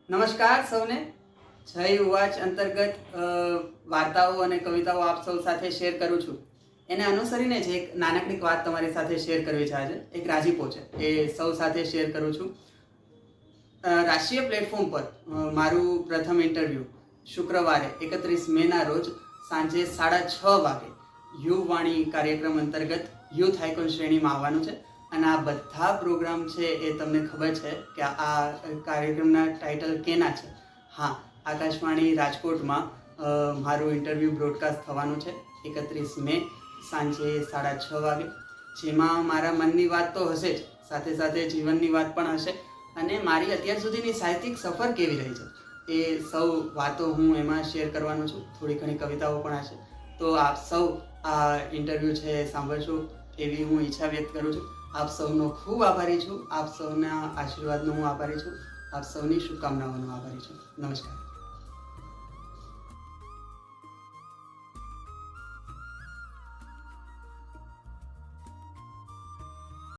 નમસ્કાર સૌને. જય ઉવાચ અંતર્ગત વાર્તાઓ અને કવિતાઓ આપ સૌ સાથે શેર કરું છું. એને અનુસરીને જ એક નાનકડી વાત તમારી સાથે શેર કરવી છે. આજે એક રાજીપો છે, એ સૌ સાથે શેર કરું છું. રાષ્ટ્રીય પ્લેટફોર્મ પર મારું પ્રથમ ઇન્ટરવ્યૂ શુક્રવારે 31 મેના રોજ સાંજે 6:30 વાગે યુવાણી કાર્યક્રમ અંતર્ગત યુથ આઇકોન શ્રેણીમાં આવવાનું છે. અને આ બધા પ્રોગ્રામ છે એ તમને ખબર છે કે આ કાર્યક્રમના ટાઇટલ કેના છે. હા, આકાશવાણી રાજકોટમાં મારું ઇન્ટરવ્યૂ બ્રોડકાસ્ટ થવાનું છે 31 મે સાંજે 6:30 વાગે, જેમાં મારા મનની વાત તો હશે જ, સાથે સાથે જીવનની વાત પણ હશે અને મારી અત્યાર સુધીની સાહિત્યિક સફર કેવી રહી છે એ સૌ વાતો હું એમાં શેર કરવાનો છું. થોડી ઘણી કવિતાઓ પણ હશે. તો આપ સૌ આ ઇન્ટરવ્યૂ છે સાંભળશો એવી હું ઈચ્છા વ્યક્ત કરું છું. આપ સૌનો ખૂબ આભારી છું. આપ સૌના આશીર્વાદનો હું આભારી છું. આપ સૌની શુભકામનાઓનો આભારી છું. નમસ્કાર.